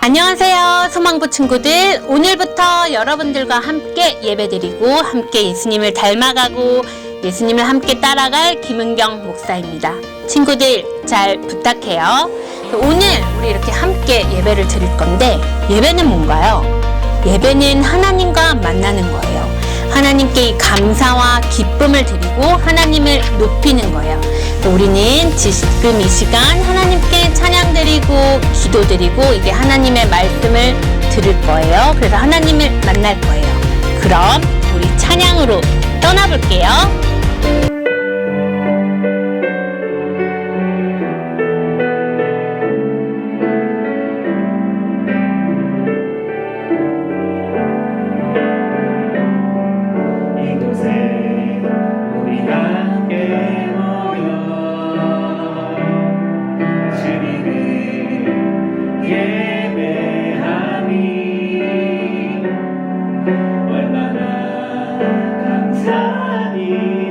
안녕하세요, 소망부 친구들. 오늘부터 여러분들과 함께 예배드리고 함께 예수님을 닮아가고 예수님을 함께 따라갈 김은경 목사입니다. 친구들 잘 부탁해요. 오늘 우리 이렇게 함께 예배를 드릴 건데, 예배는 뭔가요? 예배는 하나님과 만나는 거예요. 하나님께 감사와 기쁨을 드리고 하나님을 높이는 거예요. 우리는 지금 이 시간 하나님께 찬양 드리고 기도 드리고 이게 하나님의 말씀을 들을 거예요. 그래서 하나님을 만날 거예요. 그럼 우리 찬양으로 떠나볼게요. 얼마나 감사하니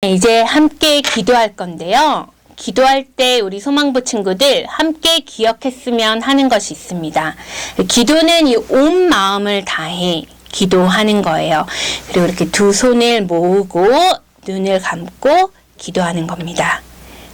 이제 함께 기도할 건데요. 기도할 때 우리 소망부 친구들 함께 기억했으면 하는 것이 있습니다. 기도는 이 온 마음을 다해 기도하는 거예요. 그리고 이렇게 두 손을 모으고 눈을 감고 기도하는 겁니다.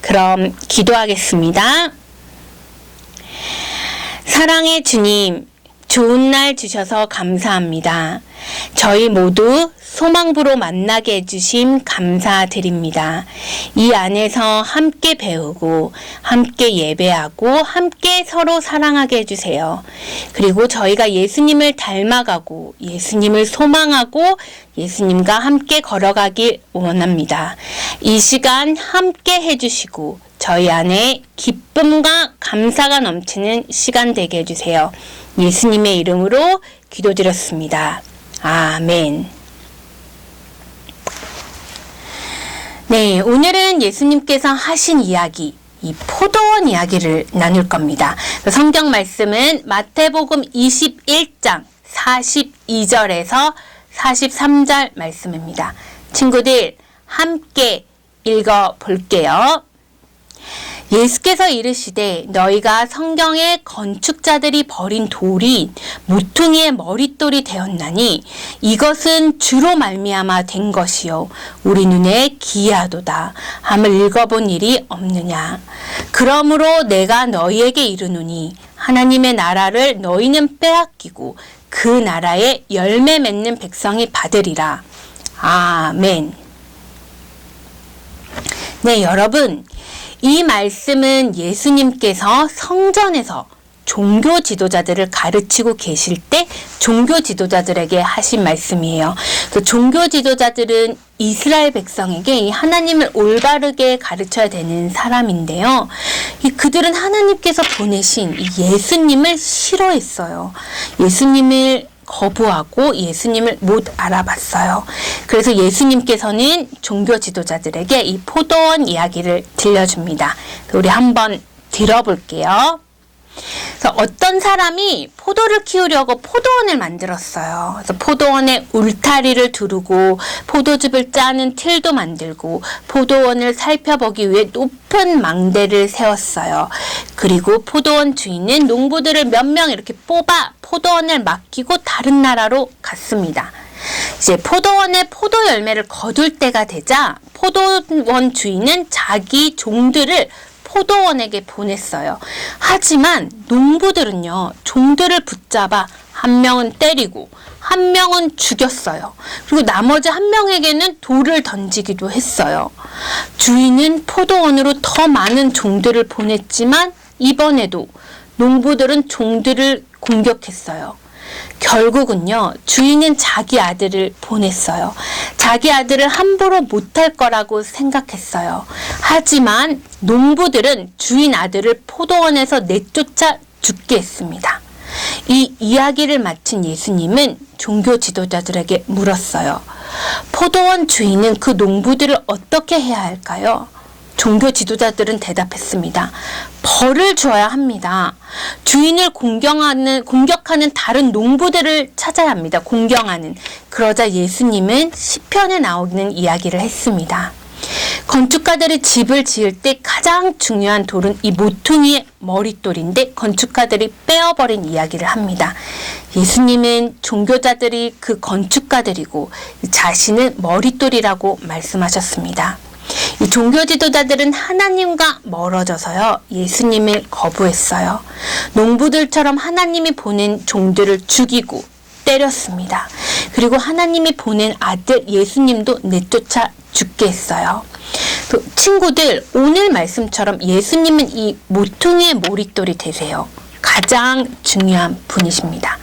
그럼 기도하겠습니다. 사랑의 주님, 좋은 날 주셔서 감사합니다. 저희 모두 소망부로 만나게 해주심 감사드립니다. 이 안에서 함께 배우고 함께 예배하고 함께 서로 사랑하게 해주세요. 그리고 저희가 예수님을 닮아가고 예수님을 소망하고 예수님과 함께 걸어가길 원합니다. 이 시간 함께 해주시고 저희 안에 기쁨과 감사가 넘치는 시간 되게 해주세요. 예수님의 이름으로 기도드렸습니다. 아멘. 네, 오늘은 예수님께서 하신 이야기, 이 포도원 이야기를 나눌 겁니다. 성경 말씀은 마태복음 21장 42절에서 43절 말씀입니다. 친구들 함께 읽어 볼게요. 예수께서 이르시되 너희가 성경의 건축자들이 버린 돌이 모퉁이의 머릿돌이 되었나니 이것은 주로 말미암아 된 것이요 우리 눈에 기이하도다 함을 읽어본 일이 없느냐. 그러므로 내가 너희에게 이르노니 하나님의 나라를 너희는 빼앗기고 그 나라에 열매 맺는 백성이 받으리라. 아멘. 네, 여러분, 이 말씀은 예수님께서 성전에서 종교 지도자들을 가르치고 계실 때 종교 지도자들에게 하신 말씀이에요. 그 종교 지도자들은 이스라엘 백성에게 이 하나님을 올바르게 가르쳐야 되는 사람인데요. 그들은 하나님께서 보내신 이 예수님을 싫어했어요. 예수님을 거부하고 예수님을 못 알아봤어요. 그래서 예수님께서는 종교 지도자들에게 이 포도원 이야기를 들려줍니다. 우리 한번 들어볼게요. 그래서 어떤 사람이 포도를 키우려고 포도원을 만들었어요. 그래서 포도원에 울타리를 두르고 포도즙을 짜는 틀도 만들고 포도원을 살펴보기 위해 높은 망대를 세웠어요. 그리고 포도원 주인은 농부들을 몇 명 이렇게 뽑아 포도원을 맡기고 다른 나라로 갔습니다. 이제 포도원에 포도 열매를 거둘 때가 되자 포도원 주인은 자기 종들을 포도원에게 보냈어요. 하지만 농부들은요, 종들을 붙잡아 한 명은 때리고 한 명은 죽였어요. 그리고 나머지 한 명에게는 돌을 던지기도 했어요. 주인은 포도원으로 더 많은 종들을 보냈지만 이번에도 농부들은 종들을 공격했어요. 결국은요, 주인은 자기 아들을 보냈어요. 자기 아들을 함부로 못할 거라고 생각했어요. 하지만 농부들은 주인 아들을 포도원에서 내쫓아 죽게 했습니다. 이 이야기를 마친 예수님은 종교 지도자들에게 물었어요. 포도원 주인은 그 농부들을 어떻게 해야 할까요? 종교 지도자들은 대답했습니다. 벌을 줘야 합니다. 주인을 공격하는 다른 농부들을 찾아야 합니다. 공경하는. 그러자 예수님은 시편에 나오는 이야기를 했습니다. 건축가들이 집을 지을 때 가장 중요한 돌은 이 모퉁이의 머릿돌인데 건축가들이 빼어버린 이야기를 합니다. 예수님은 종교자들이 그 건축가들이고 자신은 머릿돌이라고 말씀하셨습니다. 이 종교 지도자들은 하나님과 멀어져서요, 예수님을 거부했어요. 농부들처럼 하나님이 보낸 종들을 죽이고 때렸습니다. 그리고 하나님이 보낸 아들 예수님도 내쫓아 죽게 했어요. 친구들, 오늘 말씀처럼 예수님은 이 모퉁이의 머릿돌이 되세요. 가장 중요한 분이십니다.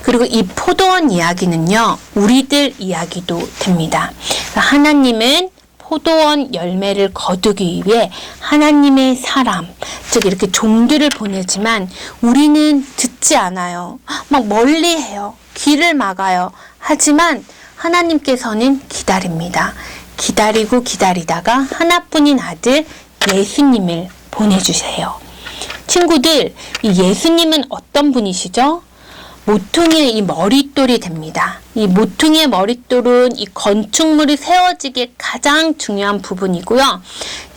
그리고 이 포도원 이야기는요, 우리들 이야기도 됩니다. 하나님은 포도원 열매를 거두기 위해 하나님의 사람, 즉 이렇게 종들을 보내지만 우리는 듣지 않아요. 막 멀리 해요. 귀를 막아요. 하지만 하나님께서는 기다립니다. 기다리고 기다리다가 하나뿐인 아들 예수님을 보내주세요. 친구들, 이 예수님은 어떤 분이시죠? 모퉁이의 이 머릿돌이 됩니다. 이 모퉁이의 머릿돌은 이 건축물이 세워지기에 가장 중요한 부분이고요.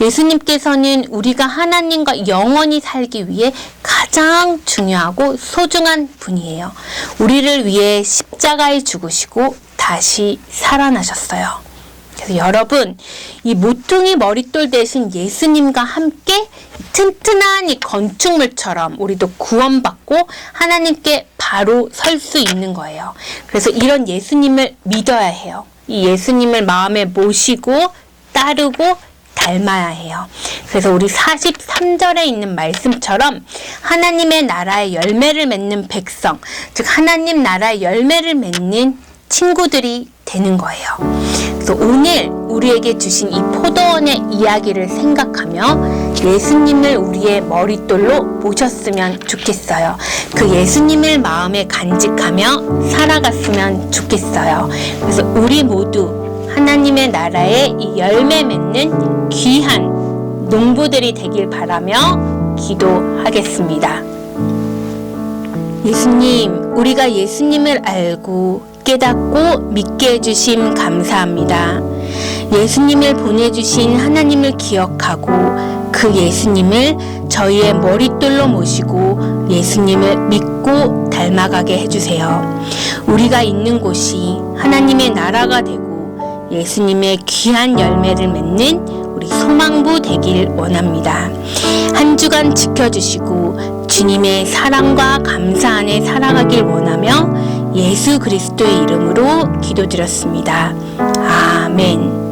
예수님께서는 우리가 하나님과 영원히 살기 위해 가장 중요하고 소중한 분이에요. 우리를 위해 십자가에 죽으시고 다시 살아나셨어요. 그래서 여러분, 이 모퉁이 머릿돌 대신 예수님과 함께 튼튼한 이 건축물처럼 우리도 구원받고 하나님께 바로 설 수 있는 거예요. 그래서 이런 예수님을 믿어야 해요. 이 예수님을 마음에 모시고 따르고 닮아야 해요. 그래서 우리 43절에 있는 말씀처럼 하나님의 나라의 열매를 맺는 백성, 즉 하나님 나라의 열매를 맺는 친구들이 되는 거예요. 그래서 오늘 우리에게 주신 이 포도원의 이야기를 생각하며 예수님을 우리의 머릿돌로 모셨으면 좋겠어요. 그 예수님을 마음에 간직하며 살아갔으면 좋겠어요. 그래서 우리 모두 하나님의 나라에 이 열매 맺는 귀한 농부들이 되길 바라며 기도하겠습니다. 예수님, 우리가 예수님을 알고 깨닫고 믿게 해주심 감사합니다. 예수님을 보내주신 하나님을 기억하고 그 예수님을 저희의 머릿돌로 모시고 예수님을 믿고 닮아가게 해주세요. 우리가 있는 곳이 하나님의 나라가 되고 예수님의 귀한 열매를 맺는 우리 소망부 되길 원합니다. 한 주간 지켜주시고 주님의 사랑과 감사 안에 살아가길 원하며 예수 그리스도의 이름으로 기도드렸습니다. 아멘.